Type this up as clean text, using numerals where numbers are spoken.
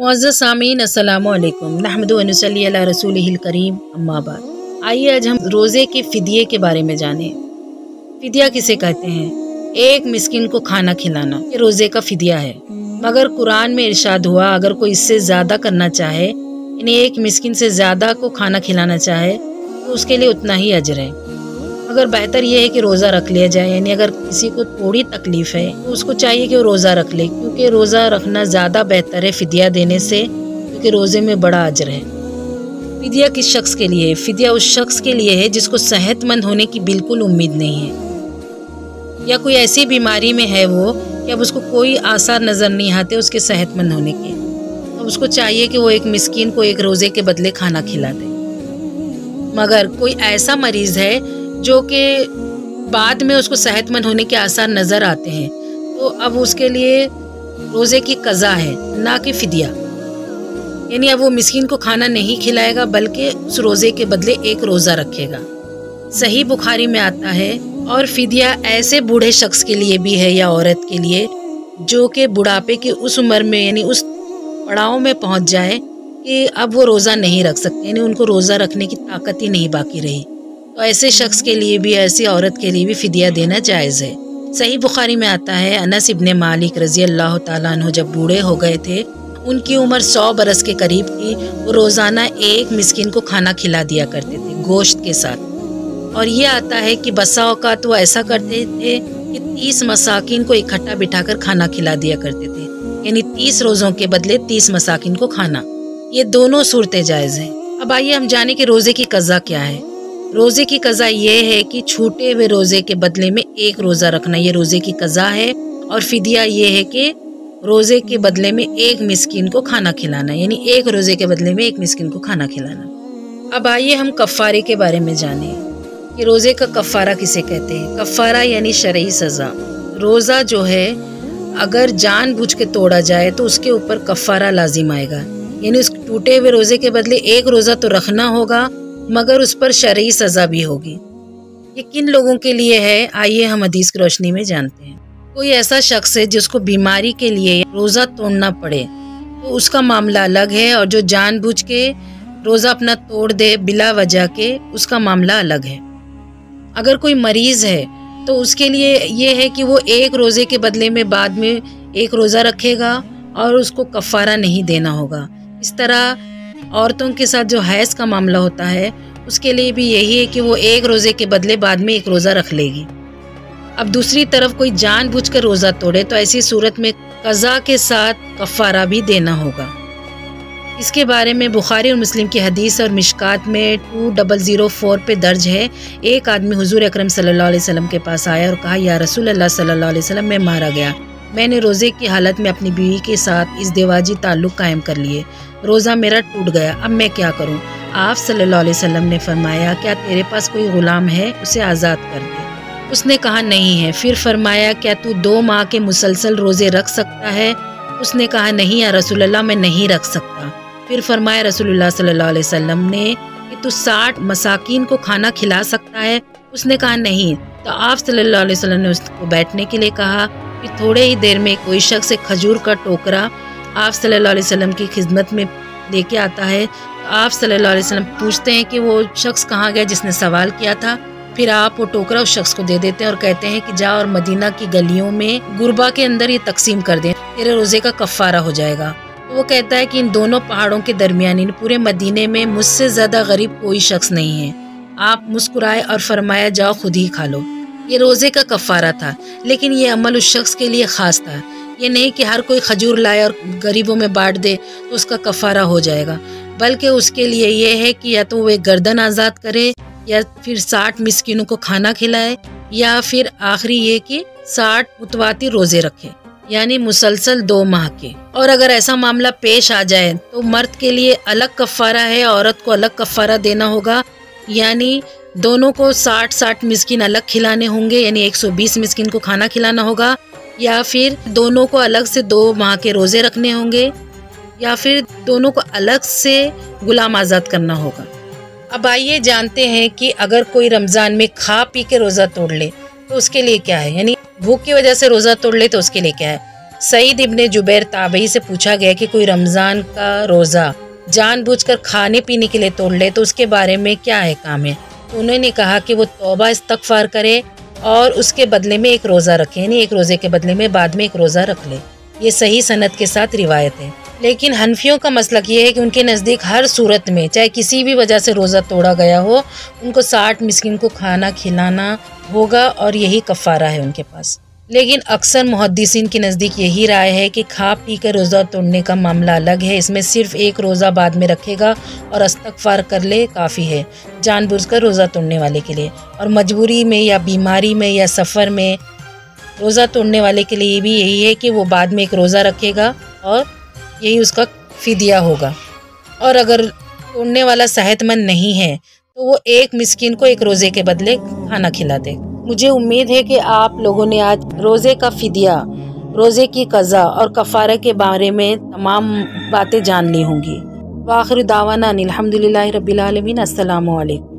मुअज़्ज़ज़ सामीन अस्सलामु अलैकुम नहमदु व नसल्ली अला रसूलिहिल करीम अम्मा बाद। आइए आज हम रोज़े के फ़िदिये के बारे में जानें। फ़िदिया किसे कहते हैं? एक मिस्किन को खाना खिलाना, ये रोज़े का फ़िदिया है। मगर कुरान में इरशाद हुआ अगर कोई इससे ज़्यादा करना चाहे, यानी एक मिस्किन से ज़्यादा को खाना खिलाना चाहे तो उसके लिए उतना ही अजर है। मगर बेहतर यह है कि रोज़ा रख लिया जाए, यानी अगर किसी को थोड़ी तकलीफ़ है तो उसको चाहिए कि वो रोज़ा रख ले, क्योंकि रोज़ा रखना ज़्यादा बेहतर है फ़िदिया देने से, क्योंकि रोज़े में बड़ा अजर है। फ़िदिया किस शख्स के लिए है? फ़िदिया उस शख्स के लिए है जिसको सेहतमंद होने की बिल्कुल उम्मीद नहीं है, या कोई ऐसी बीमारी में है वो कि अब उसको कोई आसार नज़र नहीं आते उसके सेहतमंद होने के, तो उसको चाहिए कि वो एक मिस्कीन को एक रोज़े के बदले खाना खिला दे। मगर कोई ऐसा मरीज़ है जो कि बाद में उसको सेहतमंद होने के आसार नज़र आते हैं, तो अब उसके लिए रोज़े की क़ज़ा है, ना कि फ़िदिया। यानी अब वो मिस्कीन को खाना नहीं खिलाएगा बल्कि उस रोज़े के बदले एक रोज़ा रखेगा। सही बुखारी में आता है। और फ़िदिया ऐसे बूढ़े शख्स के लिए भी है या औरत के लिए जो कि बुढ़ापे की उस उम्र में, यानी उस पड़ाव में पहुंच जाए कि अब वो रोज़ा नहीं रख सकते, यानी उनको रोज़ा रखने की ताकत ही नहीं बाकी रही, तो ऐसे शख्स के लिए भी, ऐसी औरत के लिए भी फ़िदिया देना जायज़ है। सही बुखारी में आता है अनस इब्ने मालिक रज़ी अल्लाह ताला अन्हु जब बूढ़े हो गए थे, उनकी उम्र 100 बरस के करीब थी, वो रोज़ाना एक मिस्किन को खाना खिला दिया करते थे गोश्त के साथ। और ये आता है कि बसा औकात वो ऐसा करते थे कि 30 मसाकिन को इकट्ठा बिठाकर खाना खिला दिया करते थे, यानी 30 रोज़ों के बदले 30 मसाकिन को खाना। ये दोनों सूरतें जायज़ हैं। अब आइए हम जाने कि रोज़े की क़ज़ा क्या है। रोज़े की क़ज़ा ये है कि छूटे हुए रोज़े के बदले में एक रोज़ा रखना, ये रोज़े की क़ज़ा है। और फ़िदिया ये है कि रोज़े के बदले में एक मिस्कीन को खाना खिलाना, यानी एक रोज़े के बदले में एक मिस्कीन को खाना खिलाना। अब आइए हम कफ़ारे के बारे में जानें कि रोज़े का कफ़ारा किसे कहते हैं। कफ़ारा यानी शरई सज़ा। रोज़ा जो है अगर जानबूझ के तोड़ा जाए तो उसके ऊपर कफ़ारा लाजिम आएगा, यानी उस टूटे हुए रोज़े के बदले एक रोज़ा तो रखना होगा, मगर उस पर शरई सज़ा भी होगी। ये किन लोगों के लिए है, आइए हम हदीस की रोशनी में जानते हैं। कोई ऐसा शख्स है जिसको बीमारी के लिए रोज़ा तोड़ना पड़े तो उसका मामला अलग है, और जो जानबूझ के रोज़ा अपना तोड़ दे बिला वजह के, उसका मामला अलग है। अगर कोई मरीज़ है तो उसके लिए ये है कि वो एक रोज़े के बदले में बाद में एक रोज़ा रखेगा और उसको कफ़ारा नहीं देना होगा। इस तरह औरतों के साथ जो हैज़ का मामला होता है उसके लिए भी यही है कि वो एक रोज़े के बदले बाद में एक रोज़ा रख लेगी। अब दूसरी तरफ कोई जानबूझकर रोज़ा तोड़े तो ऐसी सूरत में क़ज़ा के साथ कफ़ारा भी देना होगा। इसके बारे में बुखारी और मुस्लिम की हदीस और मिशकात में 2004 पे दर्ज है। एक आदमी हुजूर अकरम सल्लल्लाहु अलैहि वसल्लम के पास आया और कहा, या रसूल अल्लाह सल्लल्लाहु अलैहि वसल्लम, मैं मारा गया। मैंने रोज़े की हालत में अपनी बीवी के साथ इस देवाजी ताल्लुक़ कायम कर लिए, रोज़ा मेरा टूट गया, अब मैं क्या करूं? आप सल्लल्लाहु अलैहि वसल्लम ने फरमाया, क्या तेरे पास कोई ग़ुलाम है? उसे आज़ाद कर दे। उसने कहा नहीं है। फिर फरमाया, क्या तू 2 माह के मुसलसल रोज़े रख सकता है? उसने कहा नहीं या रसूल अल्लाह, मैं नहीं रख सकता। फिर फरमाया रसूलुल्लाह सल्लल्लाहु अलैहि वसल्लम ने कि तू 60 मसाकीन को खाना खिला सकता है? उसने कहा नहीं। तो आप सल्लल्लाहु अलैहि वसल्लम ने उसको बैठने के लिए कहा। फिर थोड़े ही देर में कोई शख्स एक खजूर का टोकरा आप सल्लल्लाहु अलैहि वसल्लम की खिदमत में लेके आता है। तो आप सल्लल्लाहु अलैहि वसल्लम पूछते हैं कि वो शख्स कहाँ गया जिसने सवाल किया था। फिर आप वो टोकरा उस शख्स को दे देते हैं और कहते हैं कि जा और मदीना की गलियों में गुरबा के अंदर ये तकसीम कर दें, तेरे रोज़े का कफ़ारा हो जाएगा। तो वो कहता है कि इन दोनों पहाड़ों के दरमियान, इन पूरे मदीने में मुझसे ज़्यादा गरीब कोई शख्स नहीं है। आप मुस्कुराए और फरमाया, जाओ खुद ही खा लो। ये रोज़े का कफ़ारा था, लेकिन ये अमल उस शख्स के लिए ख़ास था। ये नहीं कि हर कोई खजूर लाए और गरीबों में बांट दे तो उसका कफ़ारा हो जाएगा, बल्कि उसके लिए ये है कि या तो वो एक गर्दन आज़ाद करे, या फिर 60 मिस्किनों को खाना खिलाए, या फिर आखिरी ये कि 60 मुतवातिर रोज़े रखे, यानी मुसलसल 2 माह के। और अगर ऐसा मामला पेश आ जाए तो मर्द के लिए अलग कफ़ारा है, औरत को अलग कफ़ारा देना होगा, यानी दोनों को 60-60 मिस्किन अलग खिलाने होंगे, यानी 120 मिस्किन को खाना खिलाना होगा, या फिर दोनों को अलग से 2 माह के रोज़े रखने होंगे, या फिर दोनों को अलग से गुलाम आज़ाद करना होगा। अब आइए जानते हैं कि अगर कोई रमज़ान में खा पी के रोज़ा तोड़ ले तो उसके लिए क्या है, यानी भूख की वजह से रोज़ा तोड़ ले तो उसके लिए क्या है। سعید ابن جبیر تابعی سے پوچھا گیا کہ کوئی رمضان کا روزہ جان بوجھ کر کھانے پینے کے لیے توڑ لے تو اس کے بارے میں کیا احکام ہے؟ تو انہوں نے کہا کہ وہ توبہ استغفار کرے اور اس کے بدلے میں ایک روزہ رکھے، یعنی ایک روزے کے بدلے میں بعد میں ایک روزہ رکھ لے۔ یہ صحیح سند کے ساتھ روایت ہے۔ لیکن حنفیوں کا مسلک یہ ہے کہ ان کے نزدیک ہر صورت میں چاہے کسی بھی وجہ سے روزہ توڑا گیا ہو، ان کو 60 مسکین کو کھانا کھلانا ہوگا اور یہی کفارہ ہے ان کے پاس۔ لیکن اکثر محدثین کے نزدیک یہی رائے ہے کہ کھا پی کر روزہ توڑنے کا معاملہ الگ ہے، اس میں صرف ایک روزہ بعد میں رکھے گا اور استغفار کر لے کافی ہے جان بوجھ کر روزہ توڑنے والے کے لیے۔ اور مجبوری میں یا بیماری میں یا سفر میں روزہ توڑنے والے کے لیے بھی یہی ہے کہ وہ بعد میں ایک روزہ رکھے گا اور یہی اس کا فدیہ ہوگا۔ اور اگر توڑنے والا صحت مند نہیں ہے تو وہ ایک مسکین کو ایک روزے کے بدلے کھانا کھلا دے۔ مجھے امید ہے کہ آپ لوگوں نے آج روزے کا فدیہ، روزے کی قضا اور کفارہ کے بارے میں تمام باتیں جان لی ہوں گی۔ وآخر دعوانا الحمدللہ رب العالمین۔ السلام علیکم۔